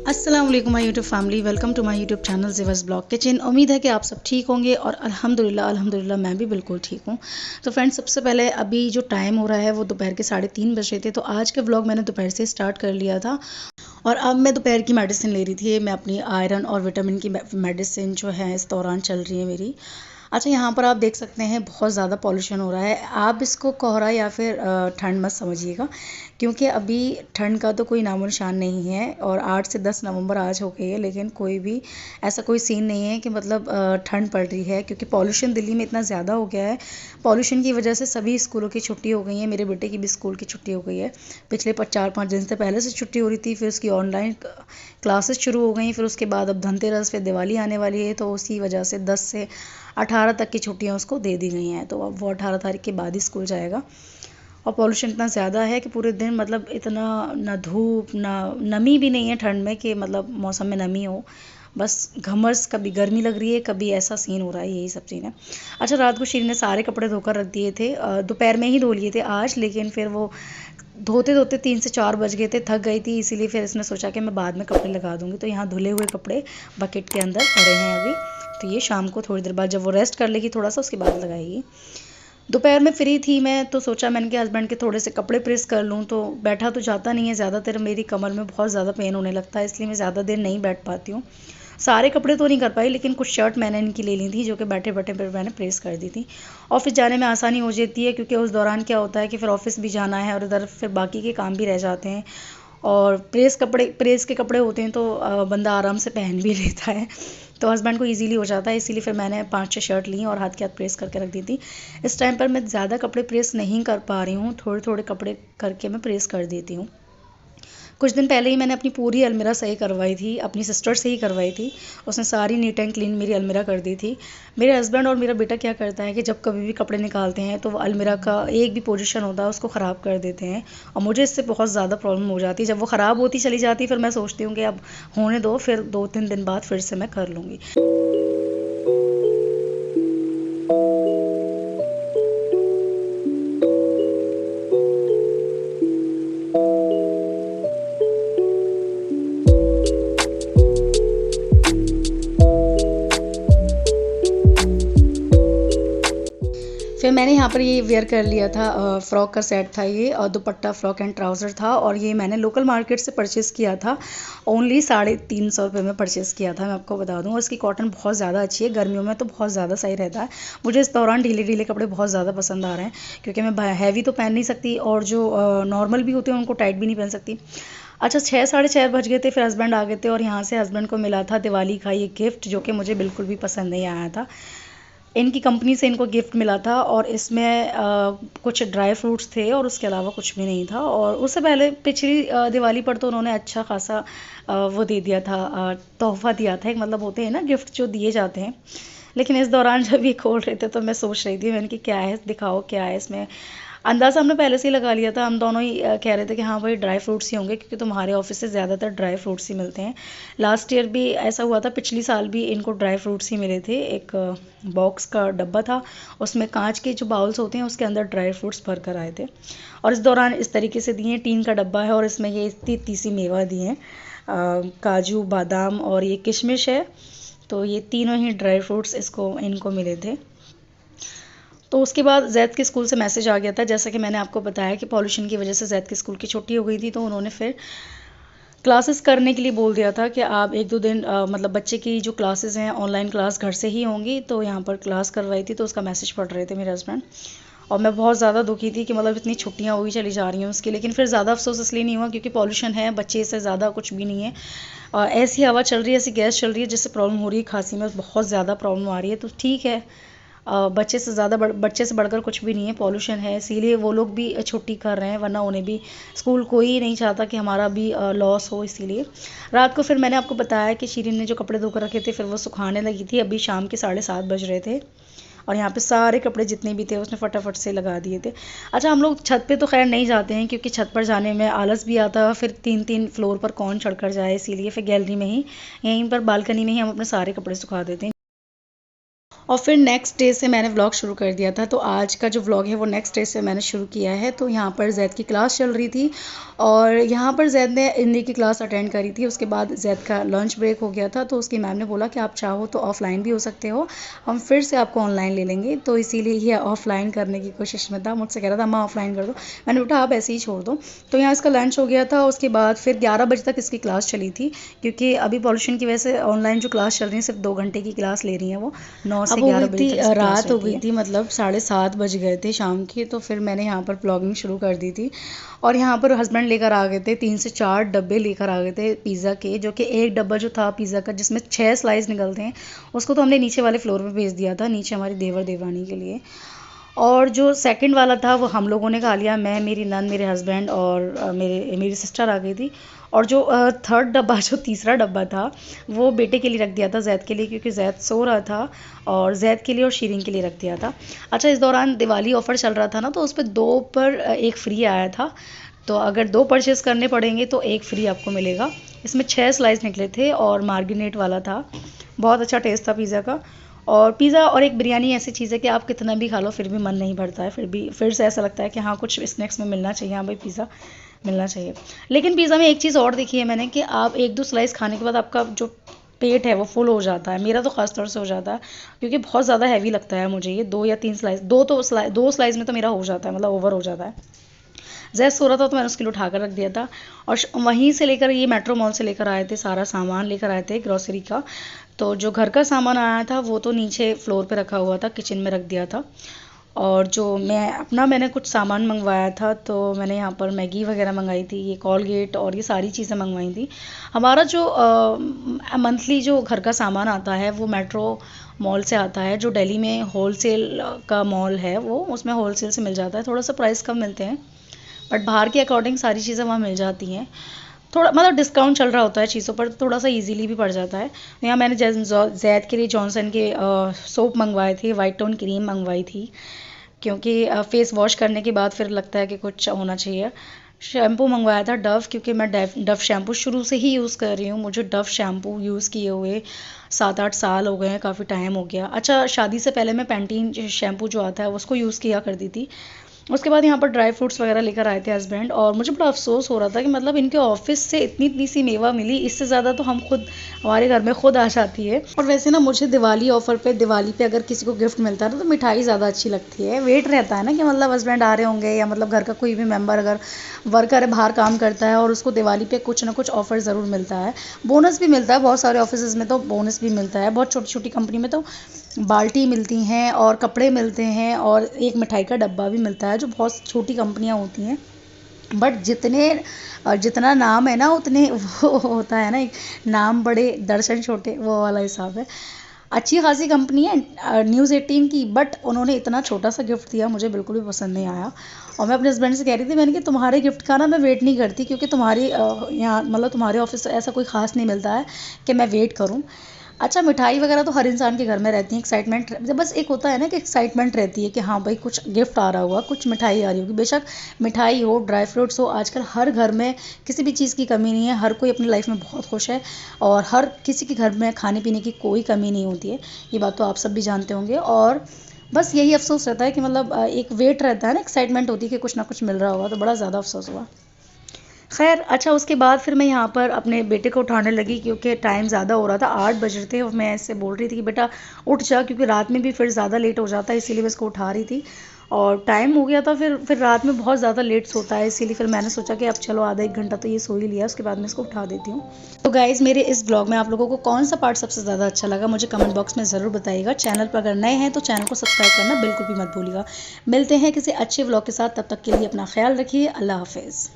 अस्सलाम वालेकुम my YouTube family, welcome to my YouTube channel ज़िवर्स ब्लॉग किचन। उम्मीद है कि आप सब ठीक होंगे और अल्हम्दुलिल्लाह मैं भी बिल्कुल ठीक हूँ। तो फ्रेंड्स, सबसे पहले अभी जो टाइम हो रहा है वो दोपहर के 3:30 बज रहे थे। तो आज के व्लॉग मैंने दोपहर से स्टार्ट कर लिया था और अब मैं दोपहर की मेडिसिन ले रही थी। मैं अपनी आयरन और विटामिन की मेडिसिन जो है इस दौरान चल रही है मेरी। अच्छा, यहाँ पर आप देख सकते हैं बहुत ज़्यादा पॉल्यूशन हो रहा है। आप इसको कोहरा या फिर ठंड मत समझिएगा, क्योंकि अभी ठंड का तो कोई नामो निशान नहीं है और 8 से 10 नवंबर आज हो गई है, लेकिन कोई भी ऐसा कोई सीन नहीं है कि मतलब ठंड पड़ रही है, क्योंकि पॉल्यूशन दिल्ली में इतना ज़्यादा हो गया है। पॉल्यूशन की वजह से सभी स्कूलों की छुट्टी हो गई है। मेरे बेटे की भी स्कूल की छुट्टी हो गई है। पिछले 4-5 दिन से पहले से छुट्टी हो रही थी, फिर उसकी ऑनलाइन क्लासेस शुरू हो गई। फिर उसके बाद अब धनतेरस पे दिवाली आने वाली है, तो उसी वजह से 10 से 18 तक की छुट्टियां उसको दे दी गई हैं। तो अब वो 18 तारीख के बाद ही स्कूल जाएगा। और पॉल्यूशन इतना ज़्यादा है कि पूरे दिन मतलब इतना ना धूप ना नमी भी नहीं है ठंड में कि मतलब मौसम में नमी हो, बस घमस, कभी गर्मी लग रही है, कभी ऐसा सीन हो रहा है, यही सब सीन है। अच्छा, रात को शीरी ने सारे कपड़े धोकर रख दिए थे, दोपहर में ही धो लिए थे आज, लेकिन फिर वो धोते धोते 3 से 4 बज गए थे, थक गई थी, इसीलिए फिर इसने सोचा कि मैं बाद में कपड़े लगा दूंगी। तो यहाँ धुले हुए कपड़े बकेट के अंदर पड़े हैं अभी। तो ये शाम को थोड़ी देर बाद जब वो रेस्ट कर लेगी थोड़ा सा, उसके बाद लगाएगी। दोपहर में फ्री थी मैं, तो सोचा मैंने कि हस्बैंड के थोड़े से कपड़े प्रेस कर लूँ। तो बैठा तो जाता नहीं है ज़्यादातर, मेरी कमर में बहुत ज़्यादा पेन होने लगता है, इसलिए मैं ज़्यादा देर नहीं बैठ पाती हूँ। सारे कपड़े तो नहीं कर पाई, लेकिन कुछ शर्ट मैंने इनकी ले ली थी जो कि बैठे बैठे फिर मैंने प्रेस कर दी थी। ऑफिस जाने में आसानी हो जाती है, क्योंकि उस दौरान क्या होता है कि फिर ऑफिस भी जाना है और इधर फिर बाकी के काम भी रह जाते हैं। और प्रेस के कपड़े होते हैं तो बंदा आराम से पहन भी लेता है, तो हस्बैंड को इजीली हो जाता है। इसीलिए फिर मैंने 5-6 शर्ट ली और हाथ के हाथ प्रेस करके रख दी थी। इस टाइम पर मैं ज़्यादा कपड़े प्रेस नहीं कर पा रही हूँ, थोड़े थोड़े कपड़े करके मैं प्रेस कर देती हूँ। कुछ दिन पहले ही मैंने अपनी पूरी अलमीरा सही करवाई थी, अपनी सिस्टर से ही करवाई थी। उसने सारी नीट एंड क्लीन मेरी अलमीरा कर दी थी। मेरे हस्बैंड और मेरा बेटा क्या करता है कि जब कभी भी कपड़े निकालते हैं तो वो अलमीरा का एक भी पोजीशन होता है उसको ख़राब कर देते हैं, और मुझे इससे बहुत ज़्यादा प्रॉब्लम हो जाती है। जब वो ख़राब होती चली जाती है, फिर मैं सोचती हूँ कि अब होने दो, फिर 2-3 दिन बाद फिर से मैं कर लूँगी। फिर मैंने यहाँ पर ये वेयर कर लिया था, फ़्रॉक का सेट था ये, और दुपट्टा, फ़्रॉक एंड ट्राउज़र था, और ये मैंने लोकल मार्केट से परचेज़ किया था। ओनली 350 रुपये में परचेज़ किया था, मैं आपको बता दूँ। और इसकी कॉटन बहुत ज़्यादा अच्छी है, गर्मियों में तो बहुत ज़्यादा सही रहता है। मुझे इस दौरान ढीले ढीले कपड़े बहुत ज़्यादा पसंद आ रहे हैं, क्योंकि मैं हैवी तो पहन नहीं सकती, और जो नॉर्मल भी होते हैं उनको टाइट भी नहीं पहन सकती। अच्छा, 6 साढ़े 6 बज गए थे, फिर हस्बैंड आ गए थे, और यहाँ से हस्बैंड को मिला था दिवाली का ये गिफ्ट, जो कि मुझे बिल्कुल भी पसंद नहीं आया था। इनकी कंपनी से इनको गिफ्ट मिला था, और इसमें कुछ ड्राई फ्रूट्स थे और उसके अलावा कुछ भी नहीं था। और उससे पहले पिछली दिवाली पर तो उन्होंने अच्छा खासा वो दे दिया था, तोहफा दिया था, एक मतलब होते हैं ना गिफ्ट जो दिए जाते हैं। लेकिन इस दौरान जब ये खोल रहे थे तो मैं सोच रही थी, मैंने कि क्या है, दिखाओ क्या है इसमें। अंदाज़ा हमने पहले से ही लगा लिया था, हम दोनों ही कह रहे थे कि हाँ भाई ड्राई फ्रूट्स ही होंगे, क्योंकि तुम्हारे ऑफिस से ज़्यादातर ड्राई फ्रूट्स ही मिलते हैं। लास्ट ईयर भी ऐसा हुआ था, पिछली साल भी इनको ड्राई फ्रूट्स ही मिले थे। एक बॉक्स का डब्बा था, उसमें कांच के जो बाउल्स होते हैं उसके अंदर ड्राई फ्रूट्स भर कर आए थे, और इस दौरान इस तरीके से दिए। टीन का डब्बा है और इसमें ये इतनी इतनी सी मेवा दिए हैं, काजू, बादाम और ये किशमिश है। तो ये तीनों ही ड्राई फ्रूट्स इनको मिले थे। तो उसके बाद जैद के स्कूल से मैसेज आ गया था, जैसा कि मैंने आपको बताया कि पॉल्यूशन की वजह से जैद के स्कूल की छुट्टी हो गई थी, तो उन्होंने फिर क्लासेस करने के लिए बोल दिया था कि आप 1-2 दिन मतलब बच्चे की जो क्लासेस हैं ऑनलाइन क्लास घर से ही होंगी। तो यहाँ पर क्लास करवाई थी, तो उसका मैसेज पढ़ रहे थे मेरे हस्बैंड, और मैं बहुत ज़्यादा दुखी थी कि मतलब इतनी छुट्टियाँ हुई चली जा रही हैं उसकी। लेकिन फिर ज़्यादा अफसोस इसलिए नहीं हुआ, क्योंकि पॉल्यूशन है, बच्चे से ज़्यादा कुछ भी नहीं है। ऐसी हवा चल रही है, ऐसी गैस चल रही है जिससे प्रॉब्लम हो रही है, खांसी में बहुत ज़्यादा प्रॉब्लम आ रही है। तो ठीक है, बच्चे से बढ़कर कुछ भी नहीं है, पॉल्यूशन है, इसीलिए वो लोग भी छुट्टी कर रहे हैं, वरना उन्हें भी स्कूल कोई नहीं चाहता कि हमारा भी लॉस हो। इसीलिए रात को फिर मैंने आपको बताया कि शीरीन ने जो कपड़े धोकर रखे थे फिर वो सुखाने लगी थी। अभी शाम के 7:30 बज रहे थे, और यहाँ पे सारे कपड़े जितने भी थे उसने फटाफट से लगा दिए थे। अच्छा, हम लोग छत पे तो खैर नहीं जाते हैं, क्योंकि छत पर जाने में आलस भी आता है, फिर 3-3 फ्लोर पर कौन चढ़कर जाए, इसीलिए फिर गैलरी में ही, यहीं पर बालकनी में ही हम अपने सारे कपड़े सुखा देते हैं। और फिर नेक्स्ट डे से मैंने व्लॉग शुरू कर दिया था। तो आज का जो व्लॉग है वो नेक्स्ट डे से मैंने शुरू किया है। तो यहाँ पर जैद की क्लास चल रही थी और यहाँ पर जैद ने हिंदी की क्लास अटेंड करी थी। उसके बाद जैद का लंच ब्रेक हो गया था, तो उसकी मैम ने बोला कि आप चाहो तो ऑफ़लाइन भी हो सकते हो, हम फिर से आपको ऑनलाइन ले लेंगे। तो इसीलिए ये ऑफ़लाइन करने की कोशिश में था, मुझसे कह रहा था अम्मा ऑफ़लाइन कर दो। मैंने बेटा आप ऐसे ही छोड़ दो। तो यहाँ इसका लंच हो गया था। उसके बाद फिर 11 बजे तक इसकी क्लास चली थी, क्योंकि अभी पॉल्यूशन की वजह से ऑनलाइन जो क्लास चल रही है सिर्फ 2 घंटे की क्लास ले रही हैं वो, 9 से 11 बजे तक रात हो गई थी, मतलब 7:30 बज गए थे शाम के। तो फिर मैंने यहाँ पर ब्लॉगिंग शुरू कर दी थी और यहाँ पर हस्बैंड लेकर आ गए थे 3 से 4 डब्बे लेकर आ गए थे पिज़्ज़ा के, जो कि एक डब्बा जो था पिज़्ज़ा का जिसमें 6 स्लाइस निकलते हैं, उसको तो हमने नीचे वाले फ्लोर पे भेज दिया था, नीचे हमारी देवर देवरानी के लिए। और जो सेकंड वाला था वो हम लोगों ने खा लिया, मैं, मेरी नंद, मेरे हस्बैंड और मेरी सिस्टर आ गई थी। और जो थर्ड डब्बा, जो तीसरा डब्बा था, वो बेटे के लिए रख दिया था, जैद के लिए, क्योंकि जैद सो रहा था, और जैद के लिए और शीरीन के लिए रख दिया था। अच्छा, इस दौरान दिवाली ऑफ़र चल रहा था ना, तो उस पर 2 पर 1 फ्री आया था। तो अगर 2 परचेज़ करने पड़ेंगे तो 1 फ्री आपको मिलेगा। इसमें 6 स्लाइस निकले थे और मार्गरेट वाला था। बहुत अच्छा टेस्ट था पिज़्ज़ा का। और पिज़्ज़ा और एक बिरयानी ऐसी चीज़ है कि आप कितना भी खा लो फिर भी मन नहीं भरता है, फिर से ऐसा लगता है कि हाँ कुछ स्नैक्स में मिलना चाहिए, हाँ भाई पिज़्ज़ा मिलना चाहिए। लेकिन पिज़्ज़ा में एक चीज़ और देखी है मैंने कि आप 1-2 स्लाइस खाने के बाद आपका जो पेट है वो फुल हो जाता है। मेरा तो ख़ास तौर से हो जाता है, क्योंकि बहुत ज़्यादा हैवी लगता है मुझे ये। 2 या 3 स्लाइस, 2 स्लाइस में तो मेरा हो जाता है, मतलब ओवर हो जाता है। जैद सो रहा था तो मैंने उसके लिए उठा कर रख दिया था। और वहीं से लेकर, ये मेट्रो मॉल से लेकर आए थे, सारा सामान लेकर आए थे ग्रॉसरी का। तो जो घर का सामान आया था वो तो नीचे फ्लोर पे रखा हुआ था, किचन में रख दिया था। और जो मैंने कुछ सामान मंगवाया था, तो मैंने यहाँ पर मैगी वगैरह मंगाई थी, ये कॉलगेट और ये सारी चीज़ें मंगवाई थी। हमारा जो मंथली जो घर का सामान आता है वो मेट्रो मॉल से आता है, जो दिल्ली में होलसेल का मॉल है, वो उसमें होलसेल से मिल जाता है। थोड़ा सा प्राइस कम मिलते हैं, बट बाहर के अकॉर्डिंग सारी चीज़ें वहाँ मिल जाती हैं। थोड़ा मतलब डिस्काउंट चल रहा होता है चीज़ों पर, तो थोड़ा सा इजीली भी पड़ जाता है। यहाँ मैंने जैद के लिए जॉनसन के सोप मंगवाए थे, वाइट टोन क्रीम मंगवाई थी, क्योंकि फेस वॉश करने के बाद फिर लगता है कि कुछ होना चाहिए। शैम्पू मंगवाया था डव, क्योंकि मैं डव शैम्पू शुरू से ही यूज़ कर रही हूँ। मुझे डव शैम्पू यूज़ किए हुए 7-8 साल हो गए हैं, काफ़ी टाइम हो गया। अच्छा, शादी से पहले मैं पैंटीन शैम्पू जो आता है उसको यूज़ किया करती थी। उसके बाद यहाँ पर ड्राई फ्रूट्स वगैरह लेकर आए थे हस्बैंड, और मुझे बड़ा अफसोस हो रहा था कि मतलब इनके ऑफिस से इतनी इतनी सी मेवा मिली, इससे ज़्यादा तो हम खुद, हमारे घर में खुद आ जाती है। और वैसे ना मुझे दिवाली ऑफ़र पे, दिवाली पे अगर किसी को गिफ्ट मिलता है ना, तो मिठाई ज़्यादा अच्छी लगती है। वेट रहता है ना कि मतलब हस्बैंड आ रहे होंगे, या मतलब घर का कोई भी मेम्बर अगर वर्कर है, बाहर काम करता है, और उसको दिवाली पे कुछ ना कुछ ऑफ़र ज़रूर मिलता है। बोनस भी मिलता है, बहुत सारे ऑफिस में तो बोनस भी मिलता है, बहुत छोटी छोटी कंपनी में तो बाल्टी मिलती हैं और कपड़े मिलते हैं और एक मिठाई का डब्बा भी मिलता है, जो बहुत छोटी कंपनियां होती हैं। बट जितना नाम है ना उतने वो होता है ना, एक नाम बड़े दर्शन छोटे, वो वाला हिसाब है। अच्छी खासी कंपनी है न्यूज़ 18 की, बट उन्होंने इतना छोटा सा गिफ्ट दिया, मुझे बिल्कुल भी पसंद नहीं आया। और मैं अपने हस्बैंड से कह रही थी, मैंने कि तुम्हारे गिफ्ट का ना मैं वेट नहीं करती, क्योंकि तुम्हारी यहाँ मतलब तुम्हारे ऑफिस से ऐसा कोई ख़ास नहीं मिलता है कि मैं वेट करूँ। अच्छा, मिठाई वगैरह तो हर इंसान के घर में रहती है, एक्साइटमेंट, बस एक होता है ना कि एक्साइटमेंट रहती है कि हाँ भाई कुछ गिफ्ट आ रहा होगा, कुछ मिठाई आ रही होगी। बेशक मिठाई हो, ड्राई फ्रूट्स हो, आजकल हर घर में किसी भी चीज़ की कमी नहीं है, हर कोई अपनी लाइफ में बहुत खुश है, और हर किसी के घर में खाने पीने की कोई कमी नहीं होती है। ये बात तो आप सब भी जानते होंगे। और बस यही अफसोस रहता है कि मतलब एक वेट रहता है ना, एक्साइटमेंट होती है कि कुछ ना कुछ मिल रहा होगा, तो बड़ा ज़्यादा अफसोस हुआ। खैर, अच्छा, उसके बाद फिर मैं यहाँ पर अपने बेटे को उठाने लगी, क्योंकि टाइम ज़्यादा हो रहा था, 8 बज रहे थे, और मैं ऐसे बोल रही थी कि बेटा उठ जा, क्योंकि रात में भी फिर ज़्यादा लेट हो जाता है, इसीलिए मैं इसको उठा रही थी। और टाइम हो गया था, फिर रात में बहुत ज़्यादा लेट सोता है, इसीलिए फिर मैंने सोचा कि अब चलो आधा 1 घंटा तो ये सो ही लिया, उसके बाद मैं इसको उठा देती हूँ। तो गाइज़, मेरे इस ब्लॉग में आप लोगों को कौन सा पार्ट सबसे ज़्यादा अच्छा लगा, मुझे कमेंट बॉक्स में ज़रूर बताइएगा। चैनल पर अगर नए हैं तो चैनल को सब्सक्राइब करना बिल्कुल भी मत भूलिएगा। मिलते हैं किसी अच्छे ब्लॉग के साथ, तब तक के लिए अपना ख्याल रखिए। अल्लाह हाफिज़।